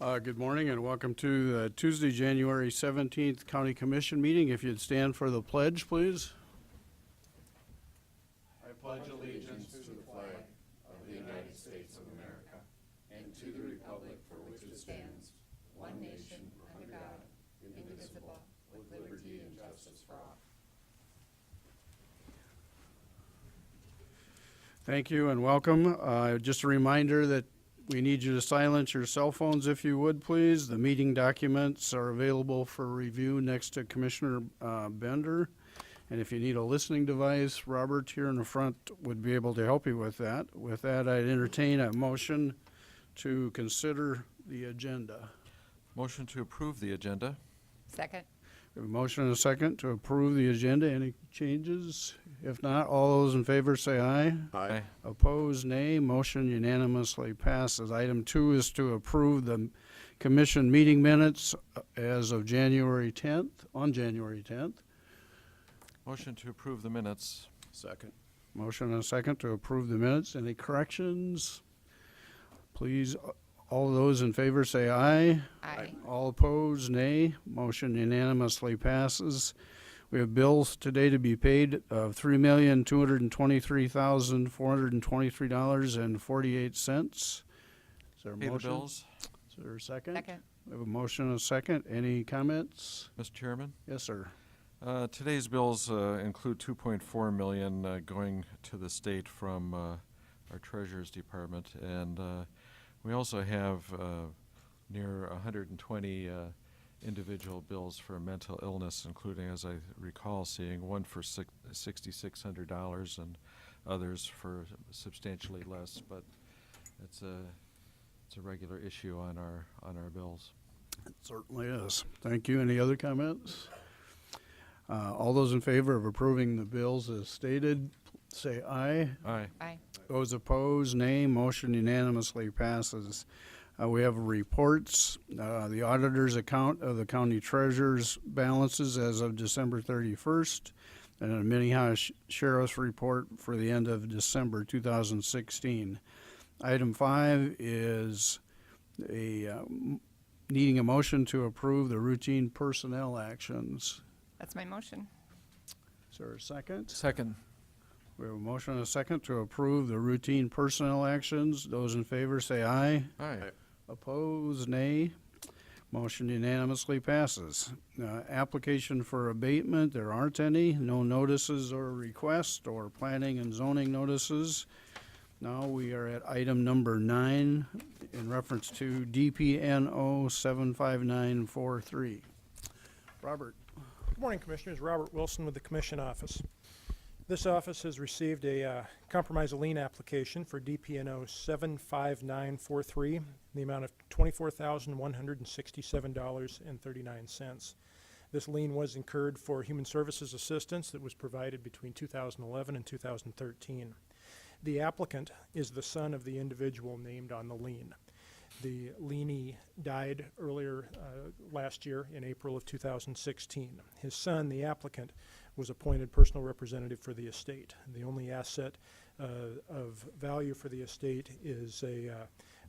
Good morning and welcome to the Tuesday, January 17th County Commission meeting. If you'd stand for the pledge, please. I pledge allegiance to the flag of the United States of America and to the republic for which it stands, one nation, under God, indivisible, with liberty and justice for all. Thank you and welcome. Just a reminder that we need you to silence your cell phones if you would, please. The meeting documents are available for review next to Commissioner Bender. And if you need a listening device, Robert here in the front would be able to help you with that. With that, I'd entertain a motion to consider the agenda. Motion to approve the agenda. Second. We have a motion and a second to approve the agenda. Any changes? If not, all those in favor say aye. Aye. Opposed, nay. Motion unanimously passes. Item 2 is to approve the commission meeting minutes as of January 10th, on January 10th. Motion to approve the minutes. Second. Motion and a second to approve the minutes. Any corrections? Please, all those in favor say aye. Aye. All opposed, nay. Motion unanimously passes. We have bills today to be paid of $3,223,423.48. Is there a Pay the motion? bills. Is there a second? Second. We have a motion and a second. Any comments? Mr. Chairman, Yes, sir. today's bills include $2.4 million going to the state from our Treasurer's Department, and we also have near 120 individual bills for mental illness, including, as I recall, seeing one for $6,600 and others for substantially less. But it's a regular issue on our bills. It certainly is. Thank you. Any other comments? All those in favor of approving the bills as stated, say aye. Aye. Aye. Those opposed, nay. Motion unanimously passes. We have reports. The auditor's account of the county treasurer's balances as of December 31st, and a Minnehaha Sheriff's report for the end of December 2016. Item 5 is needing a motion to approve the routine personnel actions. That's my motion. Is there a second? Second. We have a motion and a second to approve the routine personnel actions. Those in favor say aye. Aye. Opposed, nay. Motion unanimously passes. Application for abatement, there aren't any. No notices or requests or planning and zoning notices. Now we are at item number 9 in reference to DPNO 75943. Robert. Good morning, Commissioners. Robert Wilson with the Commission Office. This office has received a compromise lien application for DPNO 75943 in the amount of $24,167.39. This lien was incurred for human services assistance that was provided between 2011 and 2013. The applicant is the son of the individual named on the lien. The lienee died earlier last year in April of 2016. His son, the applicant, was appointed personal representative for the estate. The only asset of value for the estate is a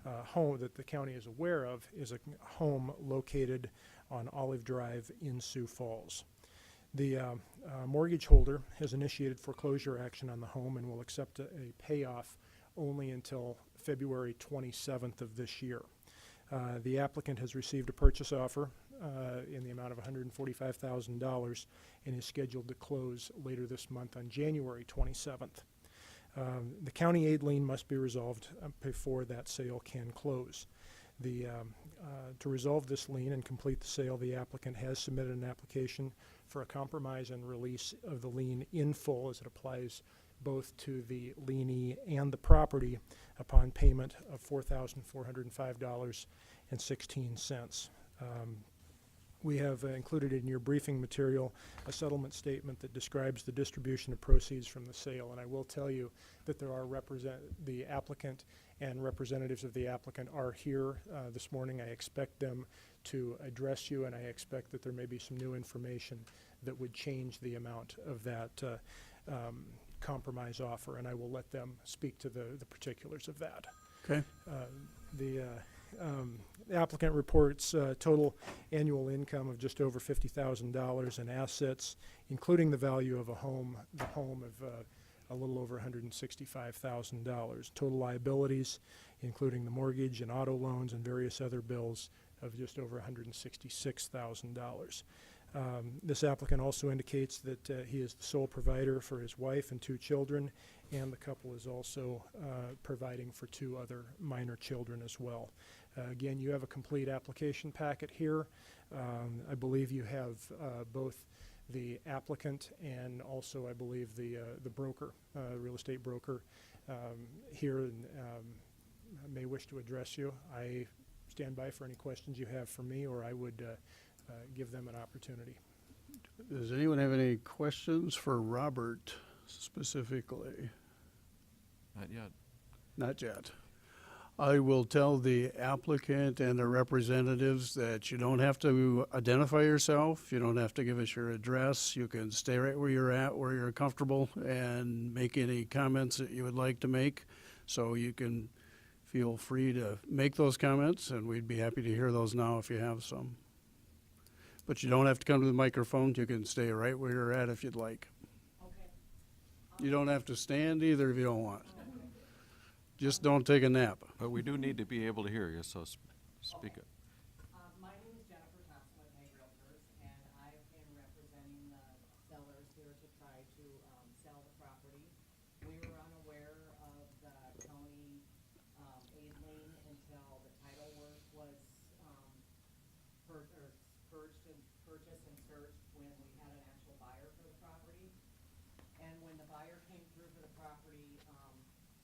home that the county is aware of, is a home located on Olive Drive in Sioux Falls. The mortgage holder has initiated foreclosure action on the home and will accept a payoff only until February 27th of this year. The applicant has received a purchase offer in the amount of $145,000 and is scheduled to close later this month on January 27th. The county aid lien must be resolved before that sale can close. To resolve this lien and complete the sale, the applicant has submitted an application for a compromise and release of the lien in full as it applies both to the lienee and the property upon payment of $4,405.16. We have included in your briefing material a settlement statement that describes the distribution of proceeds from the sale, and I will tell you that there are the applicant and representatives of the applicant are here this morning. I expect them to address you, and I expect that there may be some new information that would change the amount of that compromise offer, and I will let them speak to the particulars of that. Okay. The applicant reports total annual income of just over $50,000 and assets, including the value of the home of a little over $165,000. Total liabilities, including the mortgage and auto loans and various other bills, of just over $166,000. This applicant also indicates that he is the sole provider for his wife and 2 children, and the couple is also providing for 2 other minor children as well. Again, you have a complete application packet here. I believe you have both the applicant and also, I believe, the broker, real estate broker here, and may wish to address you. I stand by for any questions you have for me, or I would give them an opportunity. Does anyone have any questions for Robert specifically? Not yet. Not yet. I will tell the applicant and the representatives that you don't have to identify yourself. You don't have to give us your address. You can stay right where you're at, where you're comfortable, and make any comments that you would like to make. So you can feel free to make those comments, and we'd be happy to hear those now if you have some. But you don't have to come to the microphone. You can stay right where you're at if you'd like. Okay. You don't have to stand either if you don't want. Just don't take a nap. But we do need to be able to hear you, so speak up. My name is Jennifer Thompson with May Realtors, and I've been representing the sellers here to try to sell the property. We were unaware of the county aid lien until the title work was purchased and searched when we had an actual buyer for the property. And when the buyer came through for the property,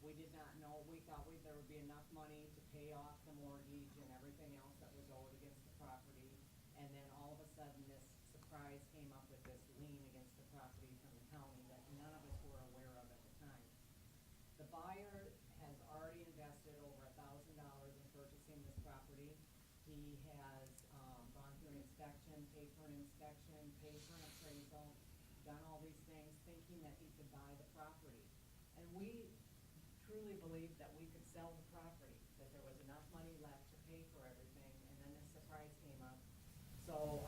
we did not know. We thought there would be enough money to pay off the mortgage and everything else that was owed against the property. And then all of a sudden, this surprise came up with this lien against the property from the county that none of us were aware of at the time. The buyer has already invested over $1,000 in purchasing this property. He has gone through an inspection, paid for an inspection, paid for an appraisal, done all these things thinking that he could buy the property. And we truly believed that we could sell the property, that there was enough money left to pay for everything, and then this surprise came up. So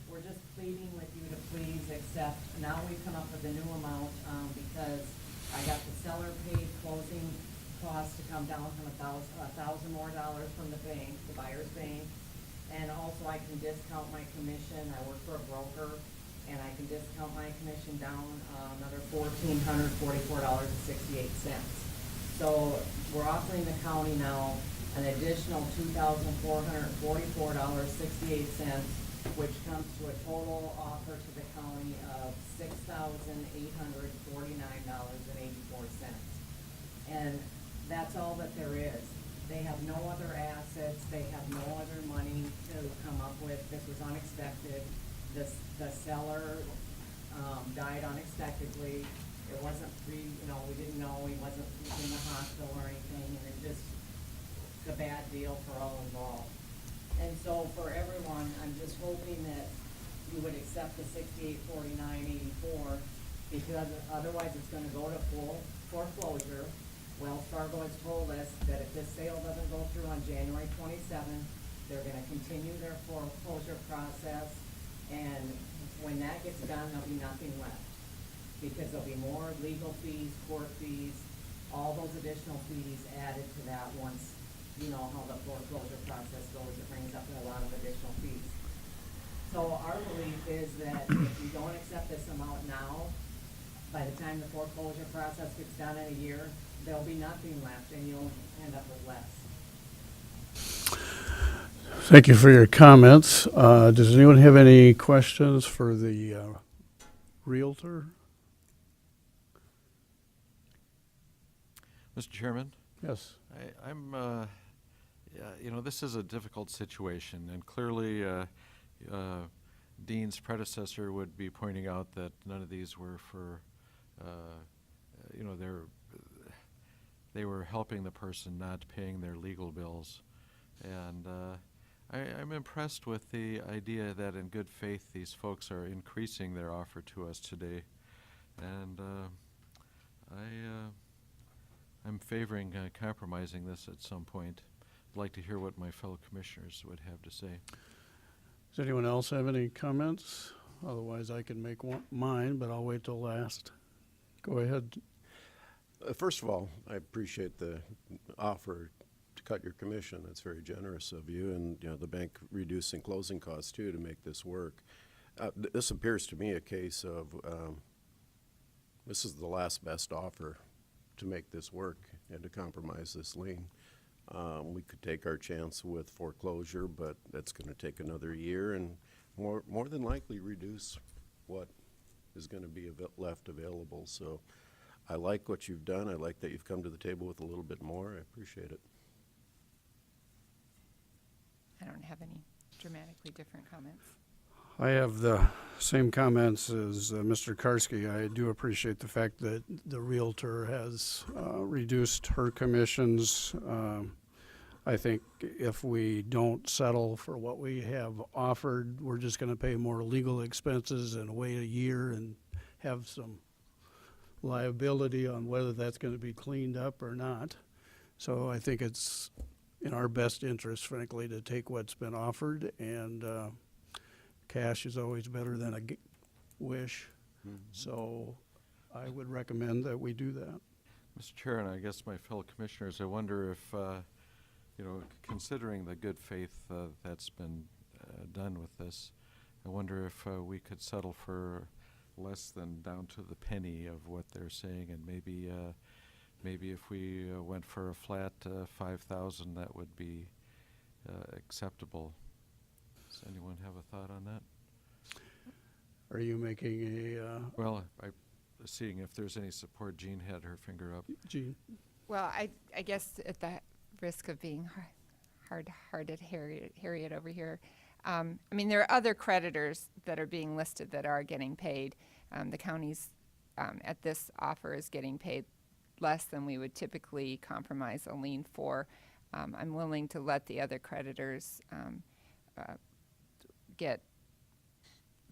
we're just pleading with you to please accept. Now we've come up with a new amount because I got the seller paid closing costs to come down from $1,000 more from the bank, the buyer's bank, and also I can discount my commission. I work for a broker, and I can discount my commission down another $1,444.68. So we're offering the county now an additional $2,444.68, which comes to a total offer to the county of $6,849.84. And that's all that there is. They have no other assets. They have no other money to come up with. This was unexpected. The seller died unexpectedly. It wasn't we didn't know he wasn't in the hospital or anything, and it just, it's a bad deal for all involved. And so for everyone, I'm just hoping that you would accept the $6849.84, because otherwise it's gonna go to full foreclosure. Wells Fargo has told us that if this sale doesn't go through on January 27th, they're gonna continue their foreclosure process, and when that gets done, there'll be nothing left, because there'll be more legal fees, court fees, all those additional fees added to that once you know how the foreclosure process goes. It brings up a lot of additional fees. So our belief is that if you don't accept this amount now, by the time the foreclosure process gets done in a year, there'll be nothing left, and you'll end up with less. Thank you for your comments. Does anyone have any questions for the Realtor? Mr. Chairman, Yes. I'm this is a difficult situation, and clearly Dean's predecessor would be pointing out that none of these were for, they were helping the person, not paying their legal bills. And I'm impressed with the idea that in good faith these folks are increasing their offer to us today. And I'm favoring compromising this at some point. like to hear what my fellow commissioners would have to say. Does anyone else have any comments? Otherwise, I can make mine, but I'll wait till last. Go ahead. First of all, I appreciate the offer to cut your commission. That's very generous of you, and the bank reducing closing costs too to make this work. This appears to me a case of this is the last best offer to make this work and to compromise this lien. We could take our chance with foreclosure, but that's going to take another year and more than likely reduce what is going to be left available. So I like what you've done. I like that you've come to the table with a little bit more. I appreciate it. I don't have any dramatically different comments. I have the same comments as Mr. Karski. I do appreciate the fact that the Realtor has reduced her commissions. I think if we don't settle for what we have offered, we're just going to pay more legal expenses and wait a year and have some liability on whether that's going to be cleaned up or not. So I think it's in our best interest, frankly, to take what's been offered, and cash is always better than a wish. Mm-hmm. So I would recommend that we do that. Mr. Chair, and I guess my fellow commissioners, I wonder if, considering the good faith that's been done with this, I wonder if we could settle for less than down to the penny of what they're saying, and maybe if we went for a flat 5,000, that would be acceptable. Does anyone have a thought on that? Are you making a Well, seeing if there's any support. Jean had her finger up. Jean? Well, I guess at the risk of being hard-hearted Harriet over here, I mean, there are other creditors that are being listed that are getting paid. The county's at this offer is getting paid less than we would typically compromise a lien for. I'm willing to let the other creditors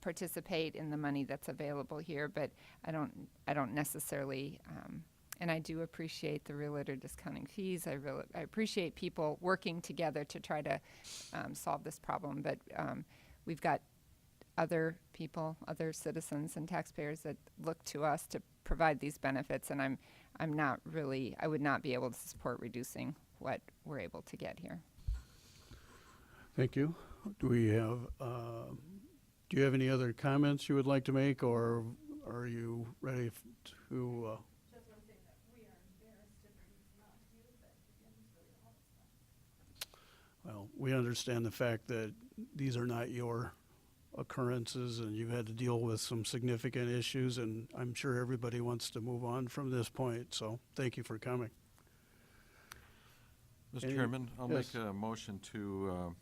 participate in the money that's available here, but I don't necessarily, and I do appreciate the realtor discounting fees. I appreciate people working together to try to solve this problem, but we've got other people, other citizens and taxpayers that look to us to provide these benefits, and I'm not really, I would not be able to support reducing what we're able to get here. Thank you. Do you have any other comments you would like to make, or are you ready to? Just one thing, that we are embarrassed if it's not you, but again, it's really all of us. Well, we understand the fact that these are not your occurrences, and you've had to deal with some significant issues, and I'm sure everybody wants to move on from this point. So thank you for coming. Mr. Chairman, I'll yes. make a motion to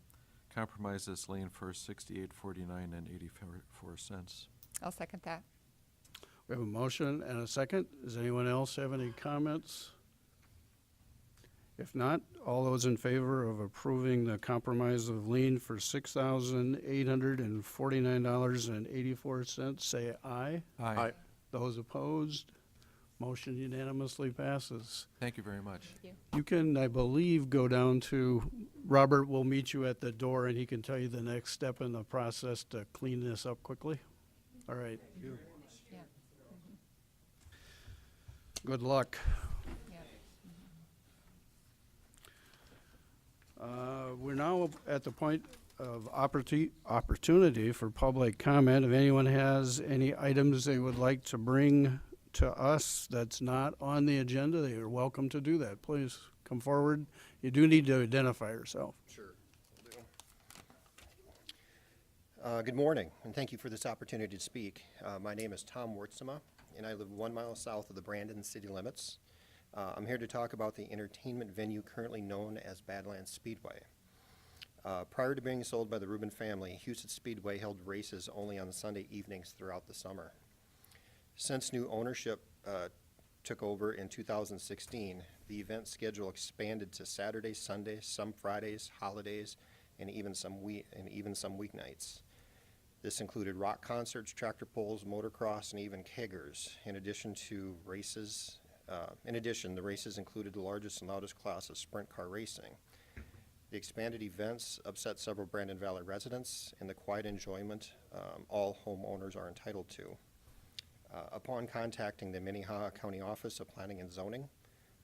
compromise this lien for $68.4984. I'll second that. We have a motion and a second. Does anyone else have any comments? If not, all those in favor of approving the compromise of lien for $6,849.84 say aye. Aye. Those opposed, motion unanimously passes. Thank you very much. Thank you. You can, I believe, go down to, Robert will meet you at the door and he can tell you the next step in the process to clean this up quickly. All right. Yeah. Good luck. Yeah. We're now at the point of opportunity for public comment. If anyone has any items they would like to bring to us that's not on the agenda, they are welcome to do that. Please come forward. You do need to identify yourself. Sure. Good morning, and thank you for this opportunity to speak. My name is Tom Wertzema, and I live 1 mile south of the Brandon city limits. I'm here to talk about the entertainment venue currently known as Badlands Speedway. Prior to being sold by the Rubin family, Houston Speedway held races only on Sunday evenings throughout the summer. Since new ownership took over in 2016, the event schedule expanded to Saturdays, Sundays, some Fridays, holidays, and even some weeknights. This included rock concerts, tractor pulls, motocross, and even keggers. In addition, the races included the largest and loudest class of sprint car racing. The expanded events upset several Brandon Valley residents, and the quiet enjoyment all homeowners are entitled to. Upon contacting the Minnehaha County Office of Planning and Zoning,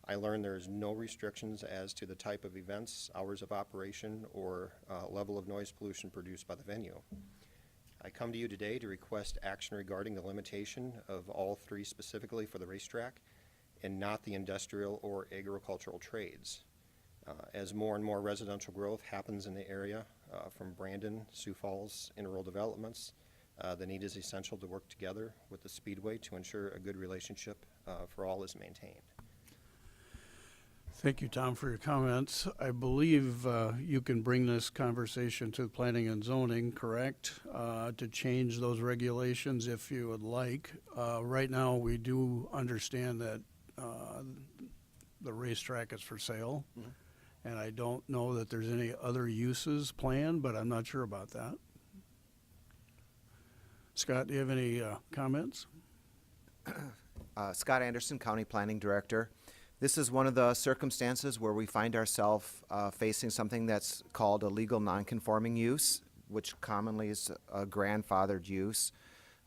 I learned there is no restrictions as to the type of events, hours of operation, or level of noise pollution produced by the venue. I come to you today to request action regarding the limitation of all three specifically for the racetrack and not the industrial or agricultural trades. As more and more residential growth happens in the area from Brandon, Sioux Falls, and rural developments, the need is essential to work together with the Speedway to ensure a good relationship for all is maintained. Thank you, Tom, for your comments. I believe you can bring this conversation to planning and zoning, correct? To change those regulations if you would like. Right now, we do understand that the racetrack is for sale. Mhm. And I don't know that there's any other uses planned, but I'm not sure about that. Scott, do you have any comments? Scott Anderson, County Planning Director. This is one of the circumstances where we find ourselves facing something that's called a legal nonconforming use, which commonly is a grandfathered use.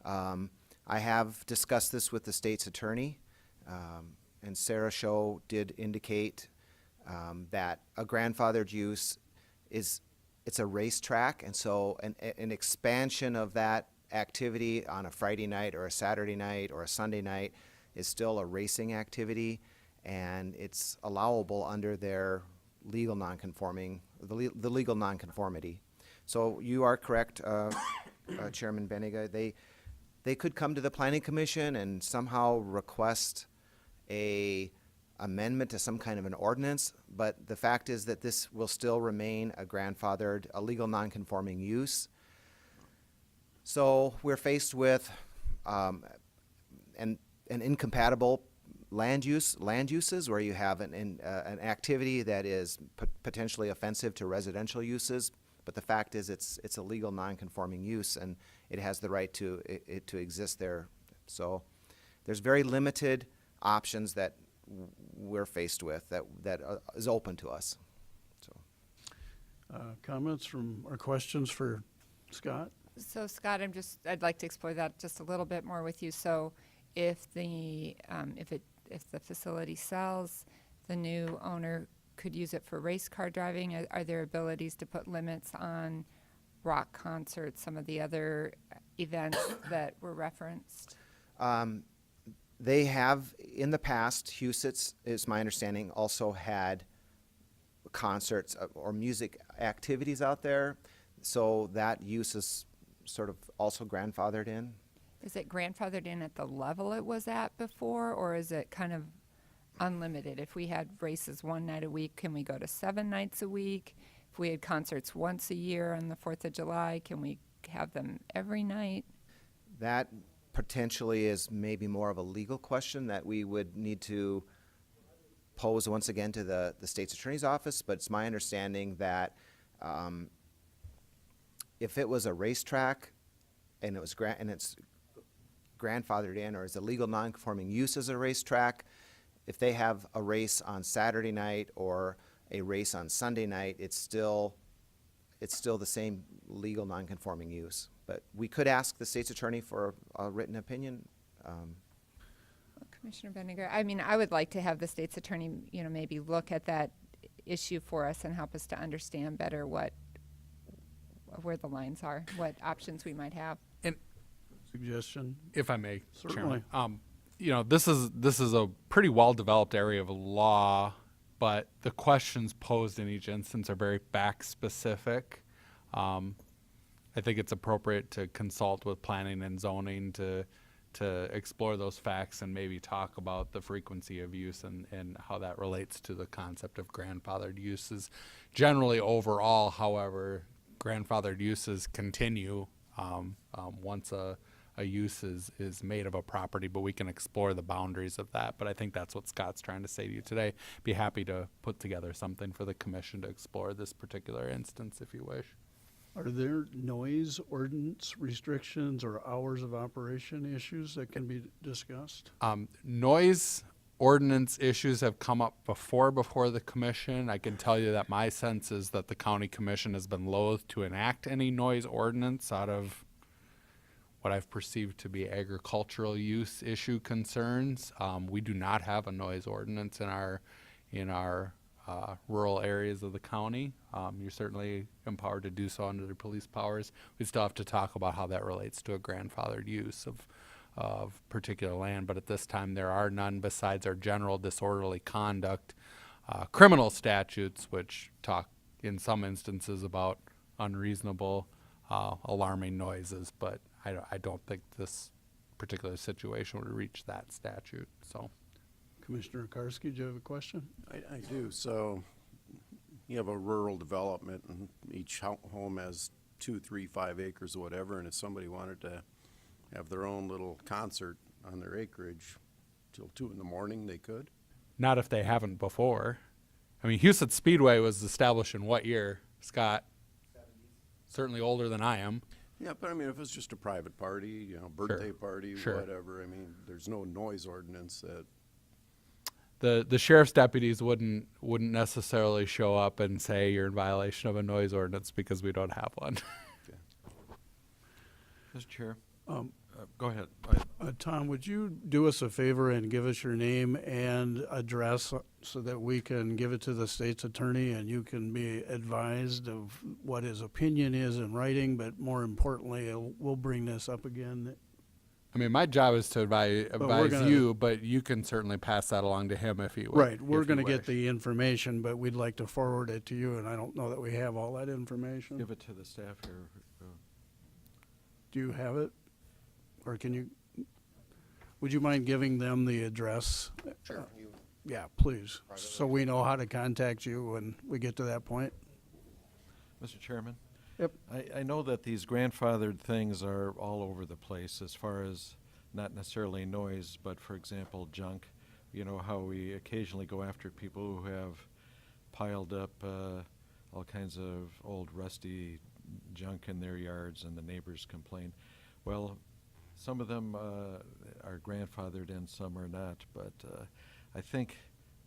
I have discussed this with the state's attorney, and Sarah Show did indicate that a grandfathered use it's a racetrack, and so an expansion of that activity on a Friday night or a Saturday night or a Sunday night is still a racing activity, and it's allowable under their legal nonconforming, the legal nonconformity. So you are correct, Chairman Benega. They could come to the Planning Commission and somehow request a amendment to some kind of an ordinance, but the fact is that this will still remain a grandfathered, a legal nonconforming use. So we're faced with an incompatible land uses where you have an activity that is potentially offensive to residential uses, but the fact is it's a legal nonconforming use and it has the right to exist there. So there's very limited options that we're faced with that is open to us. So Comments from or questions for Scott? So Scott, I'd like to explore that just a little bit more with you. So if the facility sells, the new owner could use it for race car driving. Are there abilities to put limits on rock concerts, some of the other events that were referenced? They have, in the past, Husitz, is my understanding, also had concerts or music activities out there. So that use is sort of also grandfathered in. Is it grandfathered in at the level it was at before, or is it kind of unlimited? If we had races one night a week, can we go to 7 nights a week? If we had concerts once a year on the 4th of July, can we have them every night? That potentially is maybe more of a legal question that we would need to pose once again to the state's attorney's office, but it's my understanding that if it was a racetrack and it's grandfathered in, or is a legal non-conforming use as a racetrack, if they have a race on Saturday night or a race on Sunday night, it's still the same legal non-conforming use. But we could ask the state's attorney for a written opinion. Commissioner Benninger, I mean, I would like to have the state's attorney, maybe look at that issue for us and help us to understand better where the lines are, what options we might have. Suggestion? If I may, Certainly. Chairman. This is a pretty well-developed area of law, but the questions posed in each instance are very fact-specific. I think it's appropriate to consult with planning and zoning to explore those facts and maybe talk about the frequency of use and how that relates to the concept of grandfathered uses. Generally, overall, however, grandfathered uses continue once a use is made of a property, but we can explore the boundaries of that. But I think that's what Scott's trying to say to you today. Be happy to put together something for the commission to explore this particular instance if you wish. Are there noise ordinance restrictions or hours of operation issues that can be discussed? Noise ordinance issues have come up before the commission. I can tell you that my sense is that the county commission has been loath to enact any noise ordinance out of what I've perceived to be agricultural use issue concerns. We do not have a noise ordinance in our rural areas of the county. You're certainly empowered to do so under the police powers. We still have to talk about how that relates to a grandfathered use of particular land, but at this time there are none besides our general disorderly conduct criminal statutes, which talk in some instances about unreasonable, alarming noises, but I don't think this particular situation would reach that statute, so. Commissioner Karski, do you have a question? I do. So you have a rural development and each home has 2, 3, 5 acres or whatever, and if somebody wanted to have their own little concert on their acreage till 2 in the morning, they could? Not if they haven't before. I mean, Houston Speedway was established in what year, Scott? 70s. Certainly older than I am. Yeah, but I mean, if it's just a private party, you know, birthday party, Sure. whatever, I mean, there's no noise ordinance that. The sheriff's deputies wouldn't necessarily show up and say you're in violation of a noise ordinance because we don't have one. Mr. Chair, Um, go ahead. Tom, would you do us a favor and give us your name and address so that we can give it to the state's attorney and you can be advised of what his opinion is in writing, but more importantly, we'll bring this up again. I mean, my job is to we're advise gonna- you, but you can certainly pass that along to him if he would. Right, we're if you gonna get wish. the information, but we'd like to forward it to you, and I don't know that we have all that information. Give it to the staff here. Do you have it? Or can you, would you mind giving them the address? Sure. Yeah, please, so we know how to contact you when we get to that point. Mr. Chairman? Yep. I know that these grandfathered things are all over the place as far as not necessarily noise, but for example, junk. You know, how we occasionally go after people who have piled up all kinds of old rusty junk in their yards and the neighbors complain. Well, some of them are grandfathered and some are not, but I think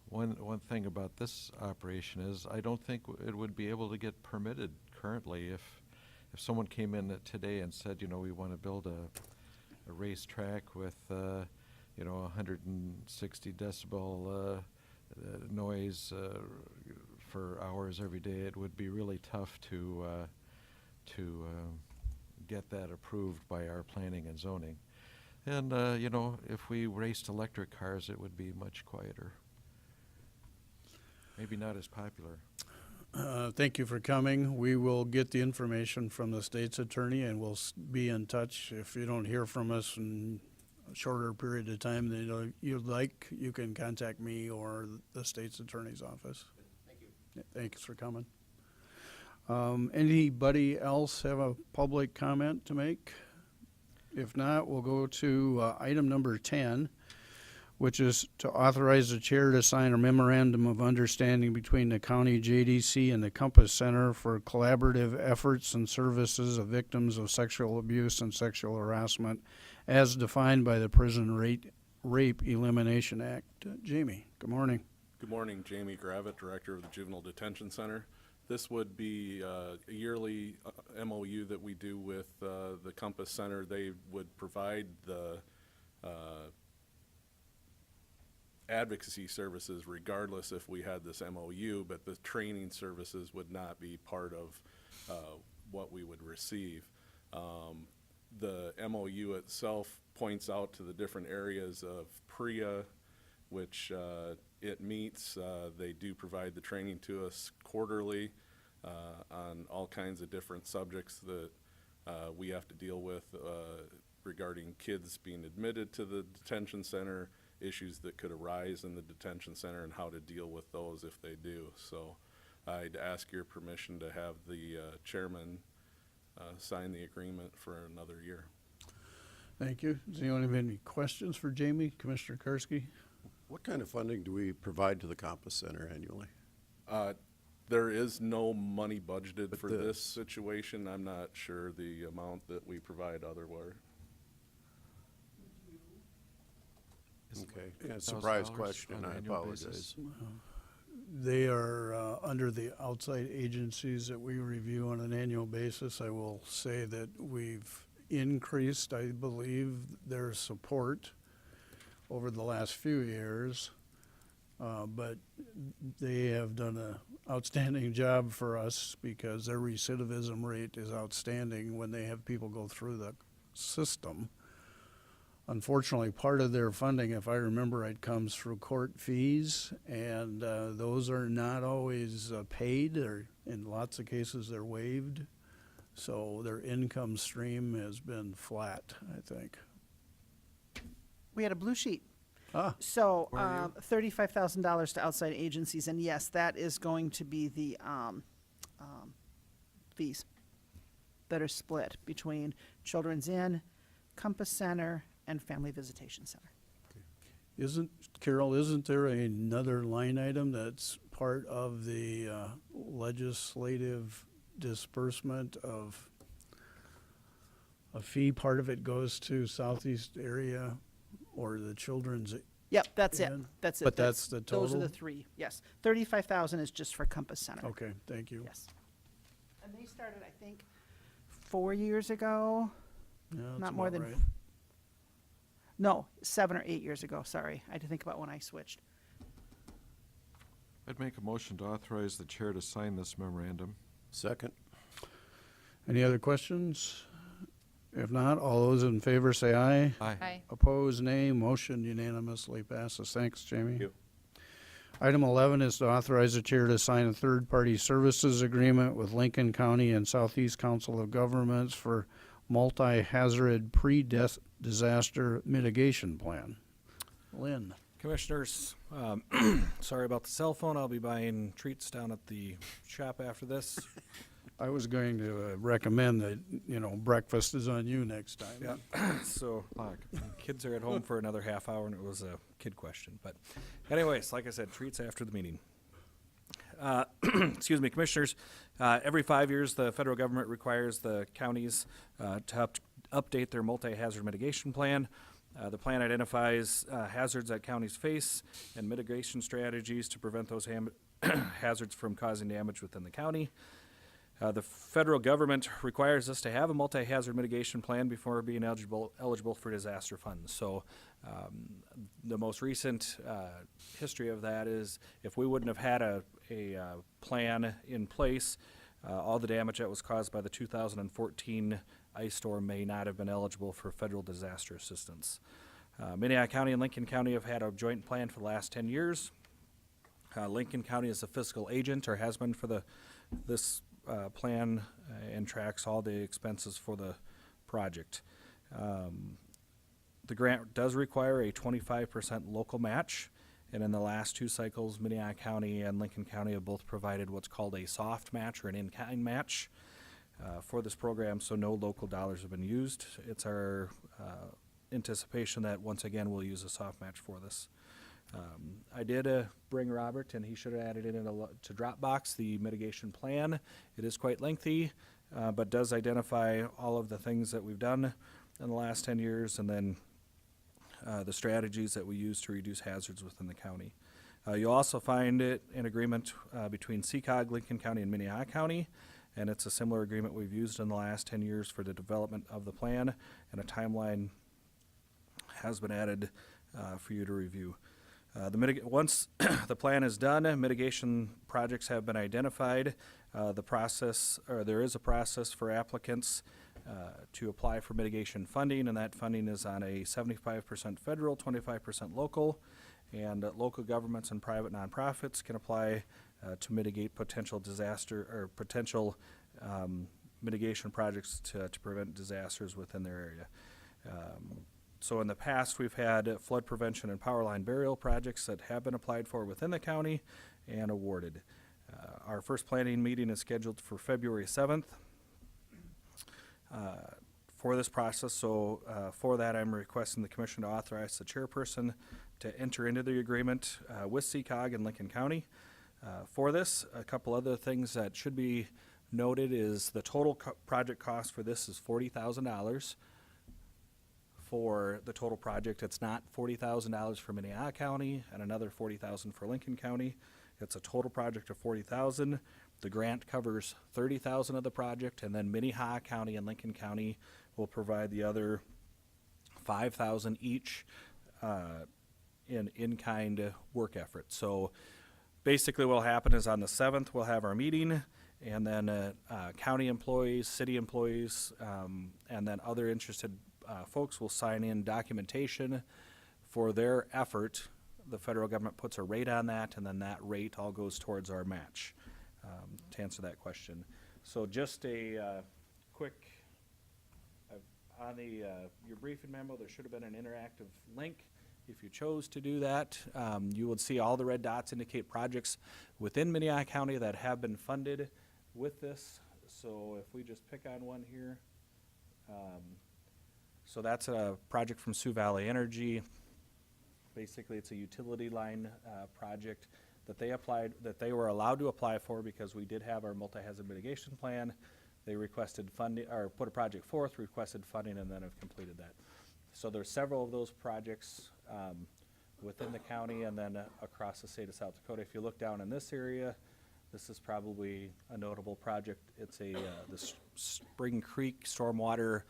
one thing about this operation is I don't think it would be able to get permitted currently if someone came in today and said, you know, we want to build a racetrack with, you know, 160 decibel noise for hours every day. It would be really tough to get that approved by our planning and zoning. And, you know, if we raced electric cars, it would be much quieter. Maybe not as popular. Thank you for coming. We will get the information from the state's attorney and we'll be in touch. If you don't hear from us in a shorter period of time than you'd like, you can contact me or the state's attorney's office. Thank you. Yeah, thanks for coming. Anybody else have a public comment to make? If not, we'll go to item number 10, which is to authorize the chair to sign a memorandum of understanding between the county JDC and the Compass Center for collaborative efforts and services of victims of sexual abuse and sexual harassment as defined by the Prison Rape Elimination Act. Jamie, good morning. Good morning, Jamie Gravitt, Director of the Juvenile Detention Center. This would be a yearly MOU that we do with the Compass Center. They would provide the advocacy services regardless if we had this MOU, but the training services would not be part of what we would receive. The MOU itself points out to the different areas of PREA, which it meets. They do provide the training to us quarterly on all kinds of different subjects that we have to deal with regarding kids being admitted to the detention center, issues that could arise in the detention center, and how to deal with those if they do. So I'd ask your permission to have the chairman sign the agreement for another year. Thank you. Does anyone have any questions for Jamie? Commissioner Karski? What kind of funding do we provide to the Compass Center annually? There is no money budgeted But for the- this situation. I'm not sure the amount that we provide otherwise. Okay, yeah, surprise question, on an I annual basis. apologize. They are under the outside agencies that we review on an annual basis. I will say that we've increased, I believe, their support over the last few years. But they have done an outstanding job for us because their recidivism rate is outstanding when they have people go through the system. Unfortunately, part of their funding, if I remember right, comes through court fees, and those are not always paid, or in lots of cases they're waived. So their income stream has been flat, I think. We had a blue sheet. Ah, So, $35,000 to outside agencies, and yes, that is going to be the fees that are split between Children's Inn, Compass Center, and Family Visitation Center. Carol, isn't there another line item that's part of the legislative disbursement of a fee? Part of it goes to Southeast area or the Children's Yep, that's it. Inn? That's it. But that's the Those are total? the three, yes. 35,000 is just for Compass Center. Okay, thank you. Yes. And they started, I think, 4 years ago. Yeah, that's Not more about than right. No, 7 or 8 years ago, sorry. I had to think about when I switched. I'd make a motion to authorize the chair to sign this memorandum. Second? Any other questions? If not, all those in favor say aye. Aye. Opposed, nay. Motion unanimously passes. Thanks, Jamie. Thank you. Item 11 is to authorize the chair to sign a third-party services agreement with Lincoln County and Southeast Council of Governments for multi-hazard pre-disaster mitigation plan. Lynn. Commissioners, sorry about the cell phone. I'll be buying treats down at the shop after this. I was going to recommend that, breakfast is on you next time. Yeah. So kids are at home for another half hour, and it was a kid question. But anyways, like I said, treats after the meeting. Excuse me, Commissioners. Every 5 years, the federal government requires the counties to update their multi-hazard mitigation plan. The plan identifies hazards that counties face and mitigation strategies to prevent those hazards from causing damage within the county. The federal government requires us to have a multi-hazard mitigation plan before being eligible for disaster funds. So the most recent history of that is if we wouldn't have had a plan in place, all the damage that was caused by the 2014 ice storm may not have been eligible for federal disaster assistance. Minnehaha County and Lincoln County have had a joint plan for the last 10 years. Lincoln County is the fiscal agent, or has been for this plan, and tracks all the expenses for the project. The grant does require a 25% local match, and in the last two cycles, Minnehaha County and Lincoln County have both provided what's called a soft match or an in-kind match for this program, so no local dollars have been used. It's our anticipation that once again we'll use a soft match for this. I did bring Robert, and he should have added it to Dropbox, the mitigation plan. It is quite lengthy, but does identify all of the things that we've done in the last 10 years, and then the strategies that we use to reduce hazards within the county. You'll also find it in agreement between CCOG, Lincoln County, and Minnehaha County, and it's a similar agreement we've used in the last 10 years for the development of the plan, and a timeline has been added for you to review. Once the plan is done, mitigation projects have been identified. There is a process for applicants to apply for mitigation funding, and that funding is on a 75% federal, 25% local, and local governments and private nonprofits can apply to mitigate potential disaster or potential mitigation projects to prevent disasters within their area. So in the past, we've had flood prevention and power line burial projects that have been applied for within the county and awarded. Our first planning meeting is scheduled for February 7th for this process. So for that, I'm requesting the commission to authorize the chairperson to enter into the agreement with CCOG and Lincoln County. For this, a couple other things that should be noted is the total project cost for this is $40,000. for the total project. It's not $40,000 for Minnehaha County and another $40,000 for Lincoln County. It's a total project of $40,000. The grant covers $30,000 of the project, and then Minnehaha County and Lincoln County will provide the other $5,000 each in in-kind work effort. So basically what'll happen is on the 7th, we'll have our meeting, and then county employees, city employees, and then other interested folks will sign in documentation for their effort. The federal government puts a rate on that, and then that rate all goes towards our match, to answer that question. So just a quick, on the your briefing memo, there should have been an interactive link. If you chose to do that, you would see all the red dots indicate projects within Minnehaha County that have been funded with this. So if we just pick on one here, so that's a project from Sioux Valley Energy. Basically, it's a utility line project that they were allowed to apply for because we did have our multi-hazard mitigation plan. They requested funding, or put a project forth, requested funding, and then have completed that. So there's several of those projects within the county and then across the state of South Dakota. If you look down in this area, this is probably a notable project. It's the Spring Creek Stormwater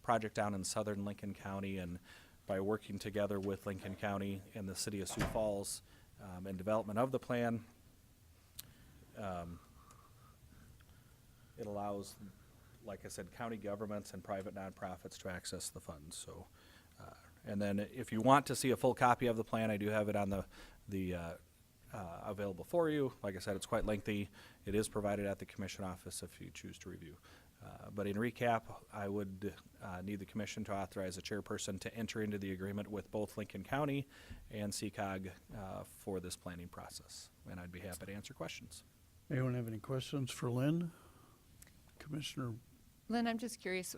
project down in southern Lincoln County, and by working together with Lincoln County and the City of Sioux Falls and development of the plan, it allows, like I said, county governments and private nonprofits to access the funds. So, and then if you want to see a full copy of the plan, I do have it on the available for you. Like I said, it's quite lengthy. It is provided at the commission office if you choose to review. But in recap, I would need the commission to authorize a chairperson to enter into the agreement with both Lincoln County and CCOG for this planning process. And I'd be happy to answer questions. Anyone have any questions for Lynn? Commissioner? Lynn, I'm just curious,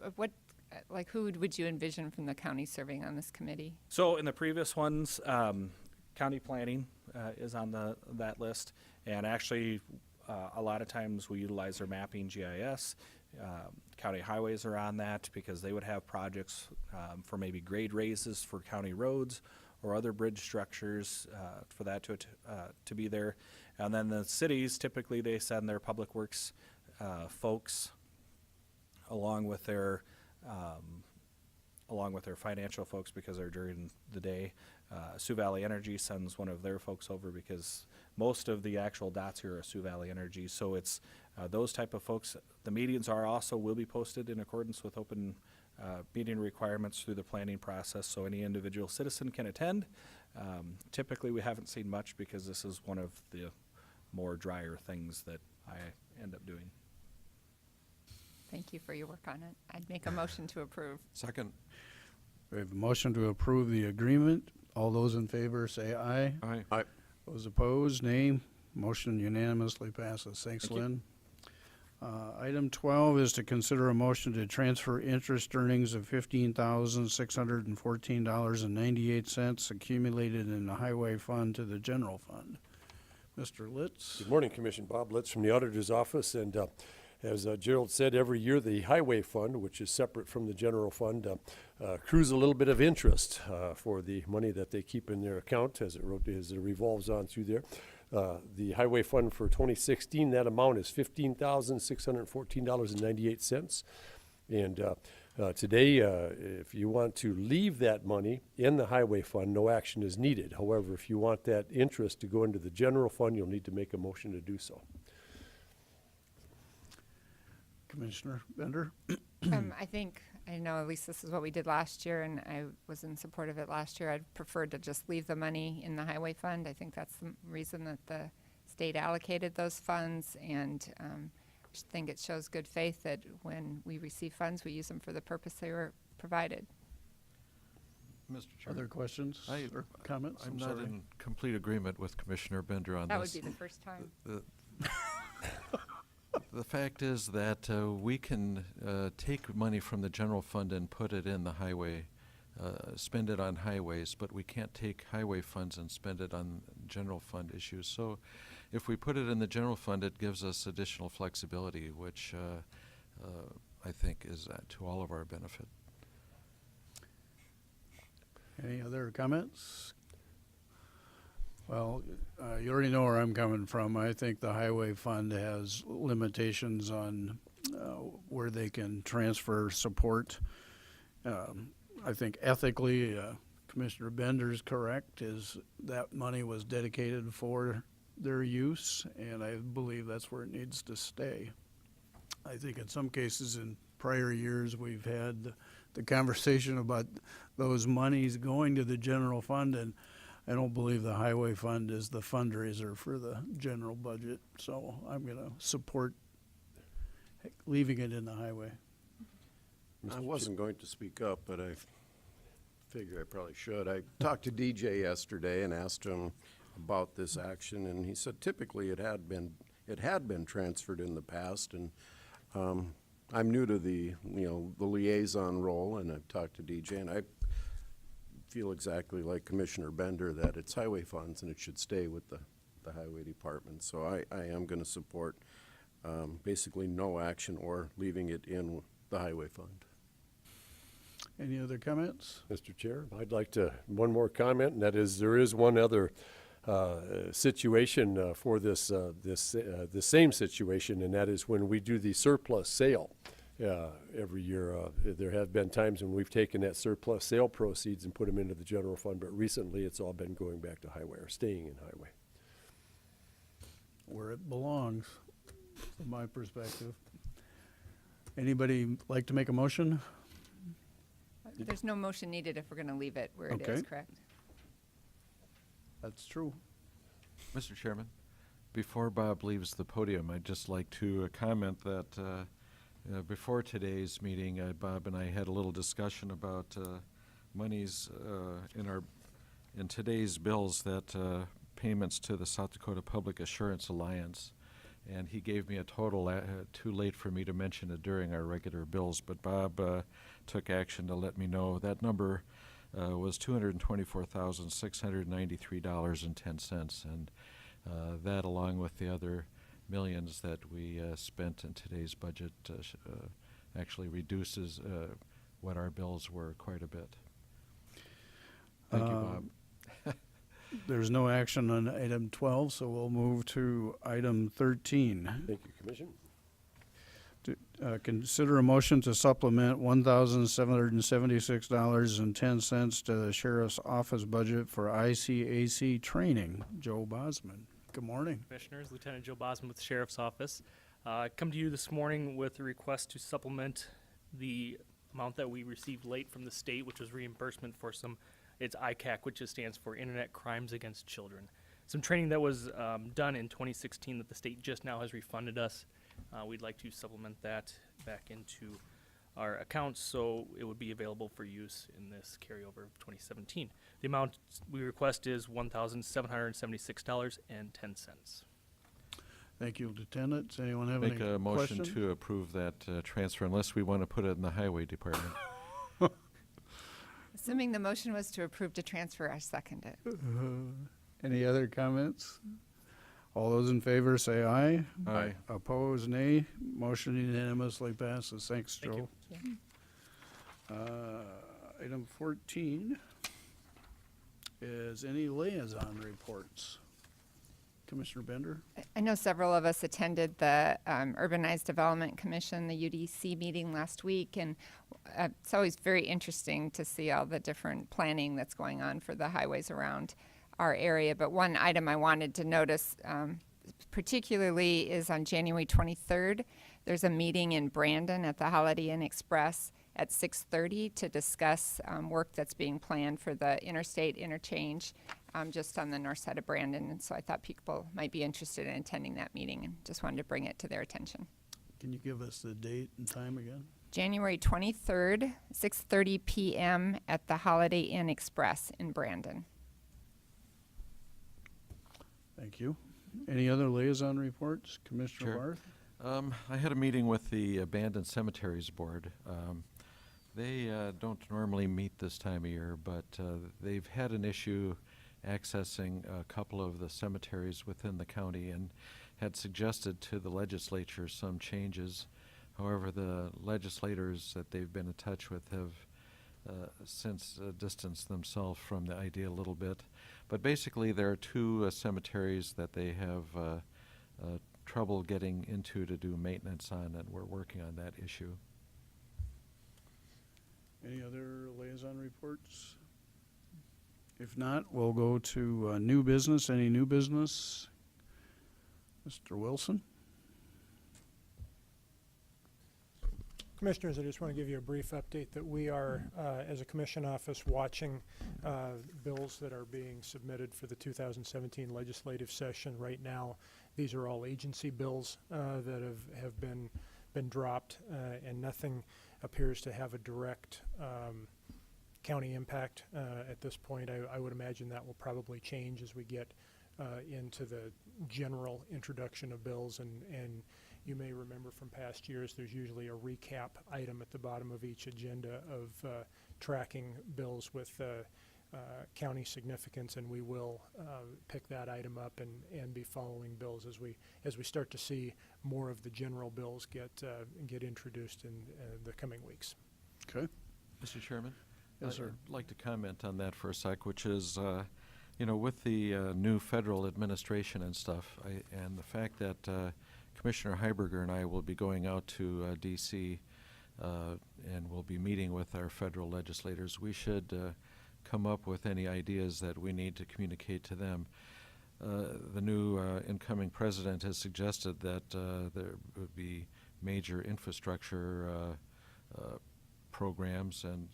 who would you envision from the county serving on this committee? So in the previous ones, county planning is on that list, and actually a lot of times we utilize their mapping GIS. County highways are on that because they would have projects for maybe grade raises for county roads or other bridge structures for that to be there. And then the cities, typically they send their public works folks along with their financial folks because they're during the day. Sioux Valley Energy sends one of their folks over because most of the actual dots here are Sioux Valley Energy. So it's those type of folks. The meetings will be posted in accordance with open meeting requirements through the planning process, so any individual citizen can attend. Typically we haven't seen much because this is one of the more drier things that I end up doing. Thank you for your work on it. I'd make a motion to approve. Second. We have a motion to approve the agreement. All those in favor say aye. Aye. Aye. Those opposed, nay. Motion unanimously passes. Thanks, Thank you. Lynn. Item 12 is to consider a motion to transfer interest earnings of $15,614.98 accumulated in the highway fund to the general fund. Mr. Litz? Good morning, Commission. Bob Litz from the Auditor's Office. And as Gerald said, every year the Highway Fund, which is separate from the general fund, accrues a little bit of interest for the money that they keep in their account as it revolves on through there. The Highway Fund for 2016, that amount is $15,614.98. And today, if you want to leave that money in the Highway Fund, no action is needed. However, if you want that interest to go into the general fund, you'll need to make a motion to do so. Commissioner Bender? I know at least this is what we did last year, and I was in support of it last year. I'd prefer to just leave the money in the highway fund. I think that's the reason that the state allocated those funds, and I think it shows good faith that when we receive funds, we use them for the purpose they were provided. Mr. Chairman. Other questions or comments? I'm sorry. not in complete agreement with Commissioner Bender on That this. would be the first time. The fact is that we can take money from the general fund and put it in the highway, spend it on highways, but we can't take highway funds and spend it on general fund issues. So if we put it in the general fund, it gives us additional flexibility, which I think is to all of our benefit. Any other comments? Well, you already know where I'm coming from. I think the highway fund has limitations on where they can transfer support. I think ethically, Commissioner Bender's correct, is that money was dedicated for their use, and I believe that's where it needs to stay. I think in some cases in prior years, we've had the conversation about those monies going to the general fund, and I don't believe the highway fund is the fundraiser for the general budget, so I'm going to support leaving it in the highway. I wasn't going to speak up, but I figure I probably should. I talked to DJ yesterday and asked him about this action, and he said typically it had been transferred in the past, and I'm new to the liaison role, and I've talked to DJ, and I feel exactly like Commissioner Bender that it's highway funds and it should stay with the highway department. So I am going to support basically no action or leaving it in the highway fund. Any other comments? Mr. Chair, I'd like to, one more comment, and that is there is one other situation for this the same situation, and that is when we do the surplus sale every year. There have been times when we've taken that surplus sale proceeds and put them into the general fund, but recently it's all been going back to highway or staying in highway. Where it belongs, from my perspective. Anybody like to make a motion? There's no motion needed if we're going to leave it where it is, Okay. correct? That's true. Mr. Chairman, before Bob leaves the podium, I'd just like to comment that before today's meeting, Bob and I had a little discussion about monies in today's bills that payments to the South Dakota Public Assurance Alliance. And he gave me a total, too late for me to mention it during our regular bills, but Bob took action to let me know that number was $224,693.10, and that, along with the other millions that we spent in today's budget, actually reduces what our bills were quite a bit. Thank you, Bob. There's no action on item 12, so we'll move to item 13. Thank you, Commissioner. Consider a motion to supplement $1,776.10 to the Sheriff's Office budget for ICAC training. Joe Bosman. Good morning. Commissioners, Lieutenant Joe Bosman with the Sheriff's Office. Come to you this morning with a request to supplement the amount that we received late from the state, which was reimbursement for it's ICAC, which stands for Internet Crimes Against Children. Some training that was done in 2016 that the state just now has refunded us. We'd like to supplement that back into our accounts so it would be available for use in this carryover of 2017. The amount we request is $1,776.10. Thank you, Lieutenant. Does anyone have Make any a motion question? to approve that transfer, unless we want to put it in the highway department. Assuming the motion was to approve to transfer, I second it. Any other comments? All those in favor say aye. Aye. Opposed, nay. Motion unanimously passes. Thanks, Joe. Thank you. Item 14 is any liaison reports. Commissioner Bender? I know several of us attended the Urbanized Development Commission, the UDC meeting last week, and it's always very interesting to see all the different planning that's going on for the highways around our area. But one item I wanted to notice particularly is on January 23rd, there's a meeting in Brandon at the Holiday Inn Express at 6:30 to discuss work that's being planned for the interstate interchange just on the north side of Brandon. And so I thought people might be interested in attending that meeting and just wanted to bring it to their attention. Can you give us the date and time again? January 23rd, 6:30 p.m. at the Holiday Inn Express in Brandon. Thank you. Any other liaison reports? Commissioner Sure. Barth? I had a meeting with the Abandoned Cemeteries Board. They don't normally meet this time of year, but they've had an issue accessing a couple of the cemeteries within the county and had suggested to the legislature some changes. However, the legislators that they've been in touch with have since distanced themselves from the idea a little bit. But basically, there are two cemeteries that they have trouble getting into to do maintenance on, and we're working on that issue. Any other liaison reports? If not, we'll go to new business. Any new business? Mr. Wilson? Commissioners, I just want to give you a brief update that we are, as a commission office, watching bills that are being submitted for the 2017 legislative session right now. These are all agency bills that have been dropped, and nothing appears to have a direct county impact at this point. I would imagine that will probably change as we get into the general introduction of bills, and you may remember from past years there's usually a recap item at the bottom of each agenda of tracking bills with county significance, and we will pick that item up and be following bills as we start to see more of the general bills get introduced in the coming weeks. Okay. Mr. Chairman? Yes, sir. I'd like to comment on that for a sec, which is, with the new federal administration and stuff, and the fact that Commissioner Heiberger and I will be going out to D.C. And we'll be meeting with our federal legislators, we should come up with any ideas that we need to communicate to them. The new incoming president has suggested that there would be major infrastructure programs, and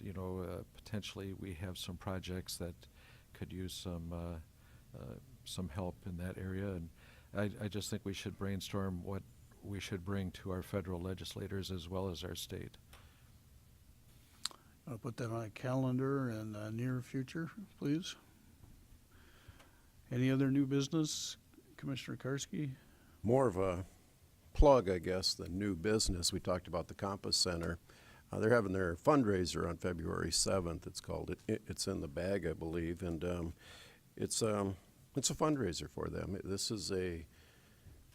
potentially we have some projects that could use some help in that area, and I just think we should brainstorm what we should bring to our federal legislators as well as our state. I'll put that on a calendar in the near future, please. Any other new business? Commissioner Karski? More of a plug, I guess, than new business. We talked about the Compass Center. They're having their fundraiser on February 7th. It's called It's in the Bag, I believe, and it's a fundraiser for them. This is a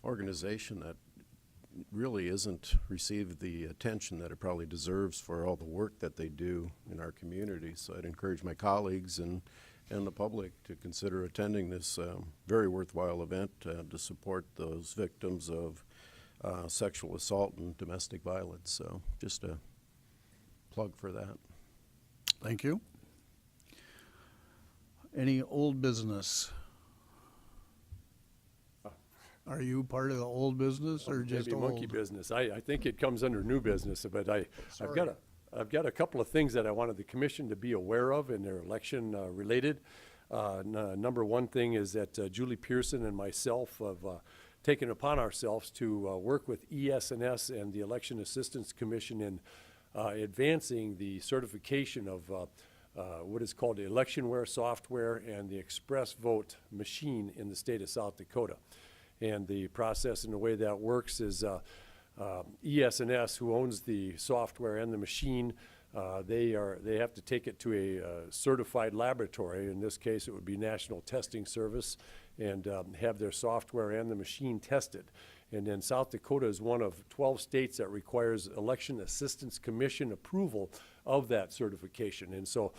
organization that really isn't received the attention that it probably deserves for all the work that they do in our community. So I'd encourage my colleagues and the public to consider attending this very worthwhile event to support those victims of sexual assault and domestic violence. So just a plug for that. Thank you. Any old business? Are you part of the old business or just Maybe old? monkey business. I think it comes under new business, but I've got a couple of things that I wanted the commission to be aware of, and they're election related. Number one thing is that Julie Pearson and myself have taken upon ourselves to work with ES&S and the Election Assistance Commission in advancing the certification of what is called the electionware software and the express vote machine in the state of South Dakota. And the process and the way that works is ES&S, who owns the software and the machine, they have to take it to a certified laboratory. In this case, it would be National Testing Service, and have their software and the machine tested. And then South Dakota is one of 12 states that requires Election Assistance Commission approval of that certification. And so,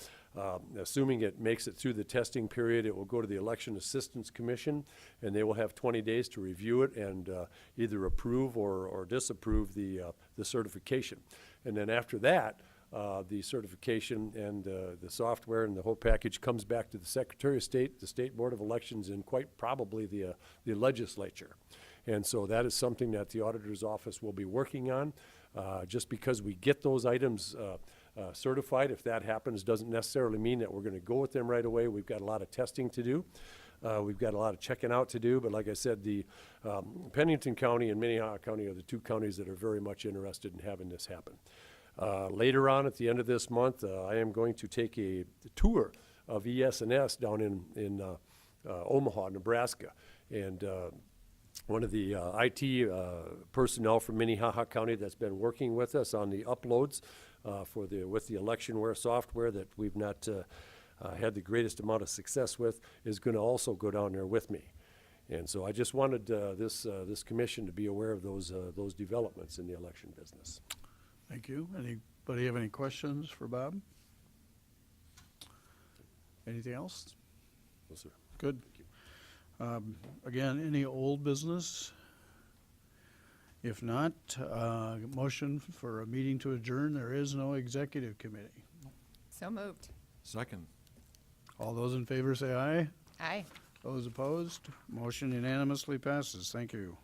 assuming it makes it through the testing period, it will go to the Election Assistance Commission, and they will have 20 days to review it and either approve or disapprove the certification. And then after that, the certification and the software and the whole package comes back to the Secretary of State, the State Board of Elections, and quite probably the legislature. And so that is something that the auditor's office will be working on. Just because we get those items certified, if that happens, doesn't necessarily mean that we're going to go with them right away. We've got a lot of testing to do. We've got a lot of checking out to do. But like I said, the Pennington County and Minnehaha County are the two counties that are very much interested in having this happen. Later on, at the end of this month, I am going to take a tour of ES&S down in Omaha, Nebraska. And one of the IT personnel from Minnehaha County that's been working with us on the uploads with the electionware software that we've not had the greatest amount of success with is going to also go down there with me. And so I just wanted this commission to be aware of those developments in the election business. Thank you. Anybody have any questions for Bob? Anything else? No, sir. Good. Again, any old business? If not, motion for a meeting to adjourn. There is no executive committee. So moved. Second. All those in favor say aye. Aye. Those opposed? Motion unanimously passes. Thank you.